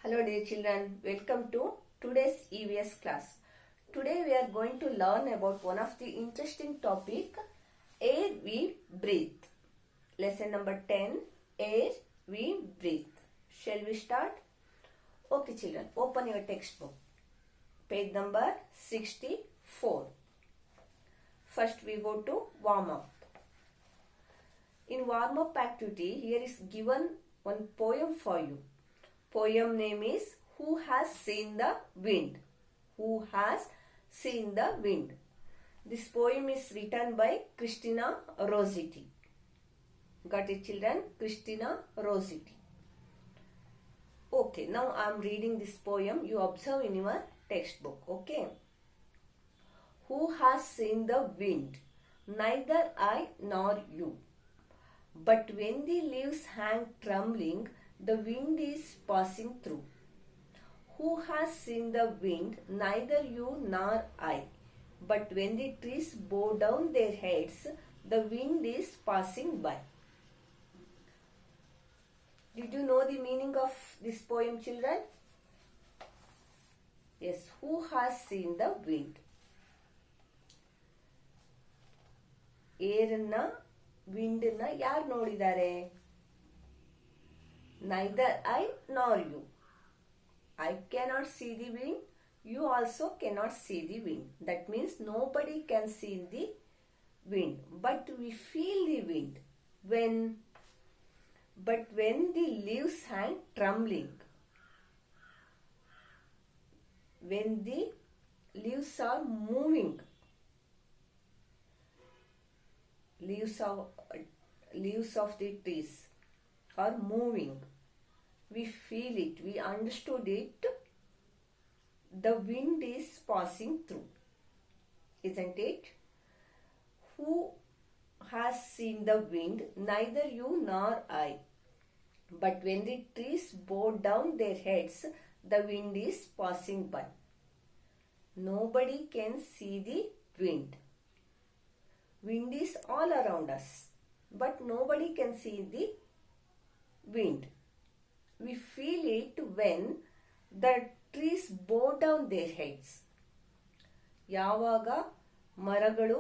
Hello dear children, welcome to today's EVS class. Today we are going to learn about one of the interesting topic, air we breathe. Lesson number 10, air we breathe. Shall we start? Okay children, open your textbook. Page number 64. First we go to warm up. In warm up activity, here is given one poem for you. Poem name is Who Has Seen the Wind? Who Has Seen the Wind? This poem is written by Christina Rossetti. Got it children? Christina Rossetti. Okay, now I am reading this poem. You observe in your textbook. Okay. Who has seen the wind? Neither I nor you. But when the leaves hang trembling, the wind is passing through. Who has seen the wind? Neither you nor I. But when the trees bow down their heads, the wind is passing by. Did you know the meaning of this poem, children? Yes, who has seen the wind? ಏರನ್ನ ವಿಂಡನ್ನ ಯಾರು ನೋಡಿದ್ದಾರೆ? Neither I nor you. I cannot see the wind. You also cannot see the wind. That means nobody can see the wind. But we feel the wind when the leaves hang trembling. When the leaves are moving. Leaves of the trees are moving. We feel it, we understood it. The wind is passing through. Isn't it? Who has seen the wind? Neither you nor I. But when the trees bow down their heads, the wind is passing by. Nobody can see the wind. Wind is all around us, but nobody can see the wind. We feel it when the trees bow down their heads. ಯಾವಾಗ ಮರಗಳು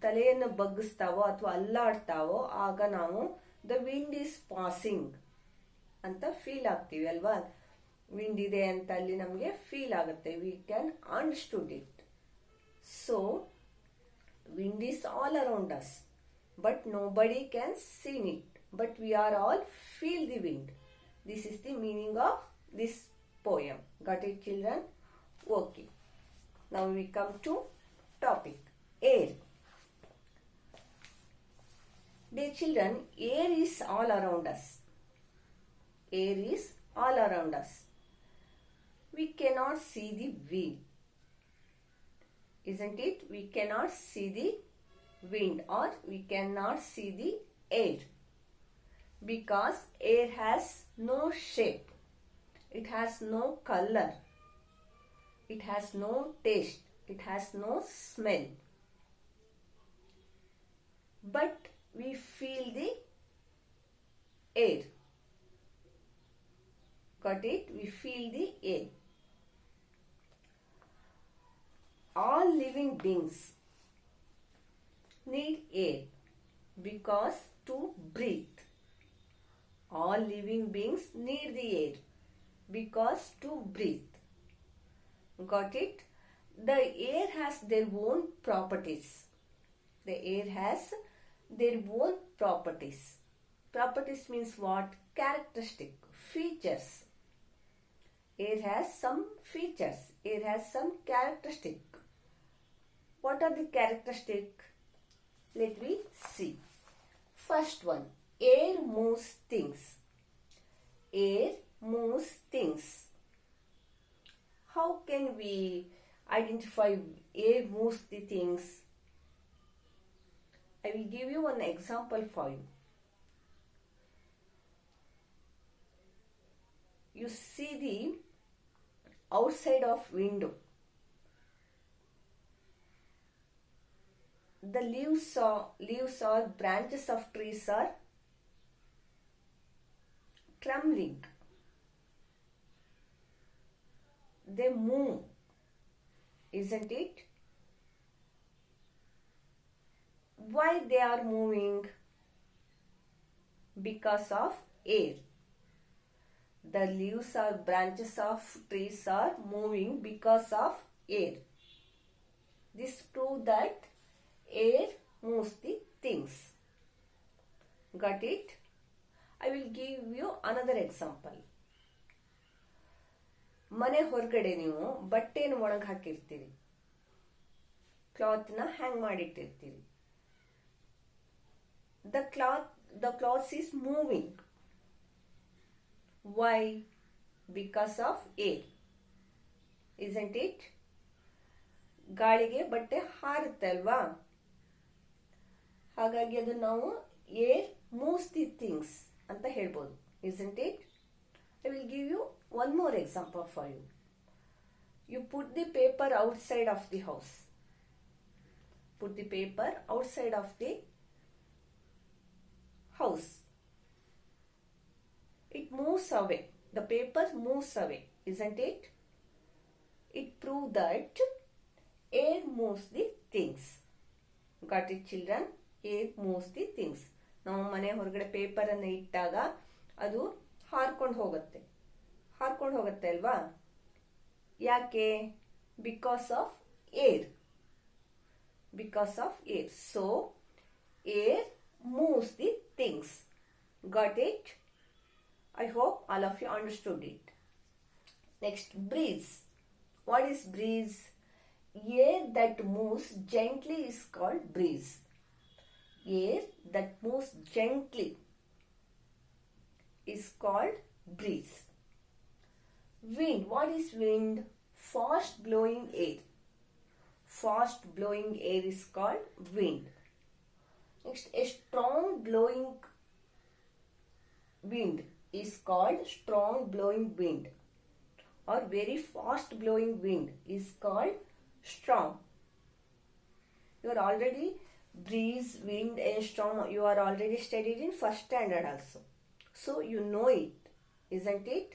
ತಲೆಯನ್ನು ಬಗ್ಗಿಸ್ತಾವೋ ಅಥವಾ ಅಲ್ಲಾಡ್ತಾವೋ ಆಗ ನಾವು the wind is passing ಅಂತ feel ಆಗ್ತೀವಿ ಅಲ್ವಾ? Wind ಇದೆ ಅಂತ ಅಲ್ಲಿ ನಮಗೆ ಫೀಲ್ ಆಗುತ್ತೆ. We can understood it. So wind is all around us, but nobody can see it. But we are all feel the wind. This is the meaning of this poem. Got it, children? Okay. Now we come to topic air. Dear children, air is all around us. Air is all around us. We cannot see the wind. Isn't it? We cannot see the wind or we cannot see the air because air has no shape. It has no color. It has no taste. It has no smell. But we feel the air. Got it? We feel the air. All living beings need air because to breathe. All living beings need the air because to breathe. Got it? The air has their own properties. The air has their own properties. Properties means what? Characteristic, features. Air has some features. Air has some characteristic. What are the characteristics? Let me see. First one, air moves things. Air moves things. How can we identify air moves the things? I will give you one example for you. You see the outside of window. The leaves or branches of trees are trembling. they move, isn't it? Why they are moving? Because of air. The leaves or branches of trees are moving because of air. This proves that air moves the things. Got it? I will give you another example. ಮನೆ ಹೊರಗಡೆ ನೀವು ಬಟ್ಟೆನ ಒಣಗಿ ಹಾಕಿರ್ತೀರಿ, ಕ್ಲಾತ್ನ ಹ್ಯಾಂಗ್ ಮಾಡಿಟ್ಟಿರ್ತೀರಿ. The cloth is moving. Why? Because of air. Isn't it? ಗಾಳಿಗೆ ಬಟ್ಟೆ ಹಾರುತ್ತೆ ಅಲ್ವಾ, ಹಾಗಾಗಿ ಅದು ನಾವು ಏರ್ ಮೂವ್ಸ್ ದಿ ಥಿಂಗ್ಸ್ ಅಂತ ಹೇಳ್ಬೋದು. Isn't it? I will give you one more example for you. You put the paper outside of the house. Put the paper outside of the house. It moves away. The paper moves away, isn't it? It proves that air moves the things. Got it, children? Air moves the things. ನಾವು ಮನೆ ಹೊರಗಡೆ paper ಅನ್ನು ಇಟ್ಟಾಗ ಅದು ಹಾರ್ಕೊಂಡು ಹೋಗುತ್ತೆ ಅಲ್ವಾ? ಯಾಕೆ? Because of air. So air moves the things. Got it? I hope all of you understood it. Next, breeze. What is breeze? Air that moves gently is called breeze. Air that moves gently is called breeze. Wind. What is wind? Fast blowing air. Fast blowing air is called wind. Next, a strong blowing wind is called strong blowing wind, or very fast blowing wind is called storm. You are already breeze, wind, a storm. You are already studied in first standard also, so you know it, isn't it?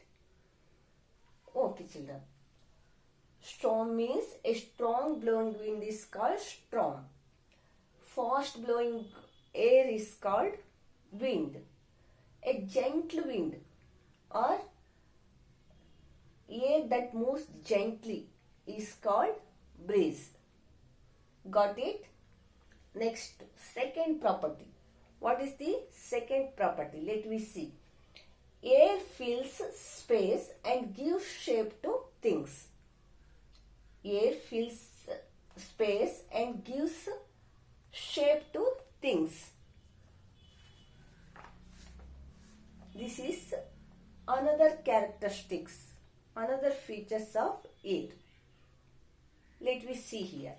Okay, children. Storm means a strong blowing wind is called storm. Fast blowing air is called wind. A gentle wind or air that moves gently is called breeze. Got it? Next, second property. What is the second property? Let me see. Air fills space and gives shape to things. Air fills space and gives shape to things. This is another characteristics, another features of air. Let me see here.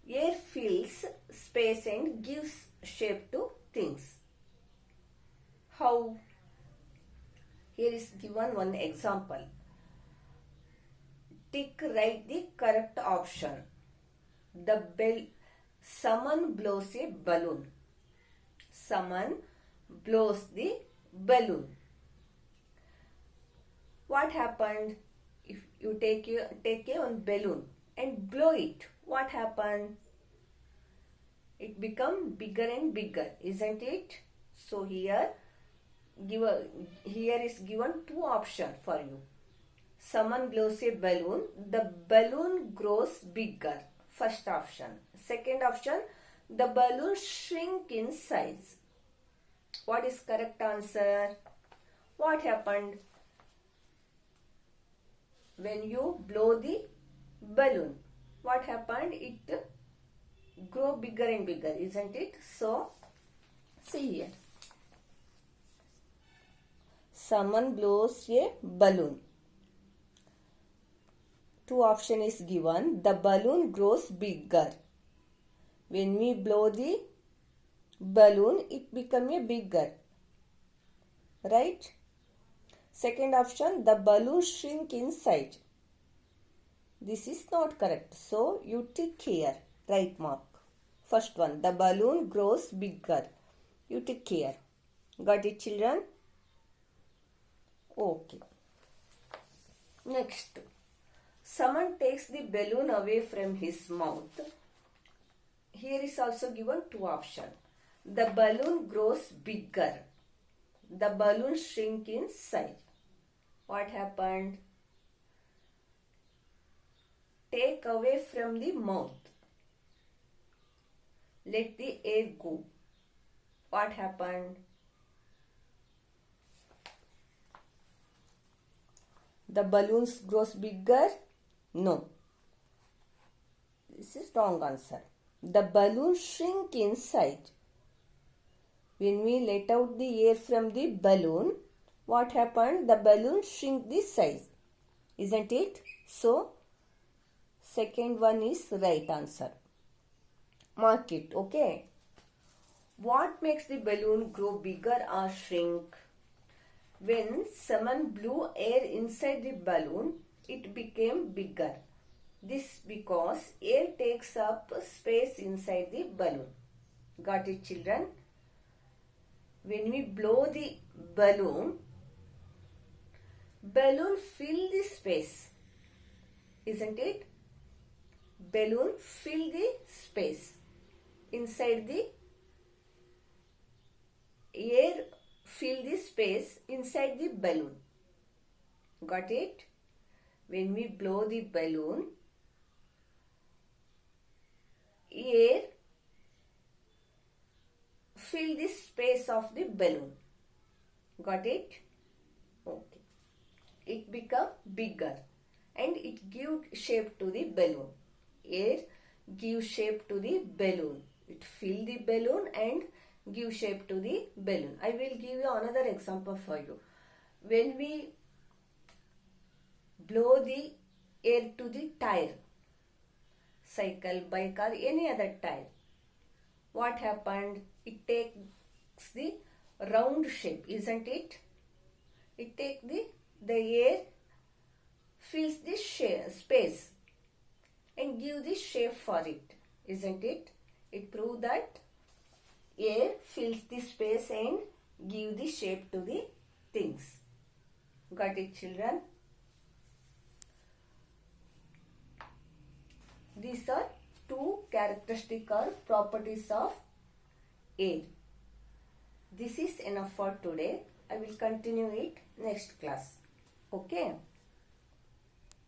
Air fills space and gives shape to things. How? Here is given one example. Tick, write the correct option. Someone blows a balloon. Someone blows the balloon. What happened? If you take one balloon and blow it, what happened? It become bigger and bigger, isn't it? So here is given two options for you. Someone blows a balloon, the balloon grows bigger. First option. Second option, the balloon shrink in size. What is correct answer? What happened? When you blow the balloon, what happened? It grow bigger and bigger, isn't it? So, see here. Someone blows a balloon. Two option is given. The balloon grows bigger. When we blow the balloon, it become a bigger. Right? Second option, the balloon shrink in size. This is not correct. So, you tick here. Right mark. First one, the balloon grows bigger. You tick here. Got it, children? Okay. Next, someone takes the balloon away from his mouth. Here is also given two options. The balloon grows bigger. The balloon shrink in size. What happened? Take away from the mouth. Let the air go. What happened? The balloons grows bigger? No. This is wrong answer. The balloon shrink inside. When we let out the air from the balloon, what happened? The balloon shrink the size. Isn't it? So, second one is right answer. Mark it, okay? What makes the balloon grow bigger or shrink? When someone blew air inside the balloon, it became bigger. This because air takes up space inside the balloon. Got it, children? When we blow the balloon fill the space. Isn't it? Balloon fill the space. Inside the air fill the space inside the balloon. Got it? When we blow the balloon, air fill the space of the balloon. Got it? Okay. It become bigger and it give shape to the balloon. Air give shape to the balloon. It fill the balloon and give shape to the balloon. I will give you another example for you. When we blow the air to the tire, cycle, bike or any other tire, what happened? It takes the round shape, isn't it? It takes the air fills the space and give the shape for it, isn't it? It proves that air fills the space and give the shape to the things. Got it, children? These are two characteristic or properties of air. This is enough for today. I will continue it next class. Okay.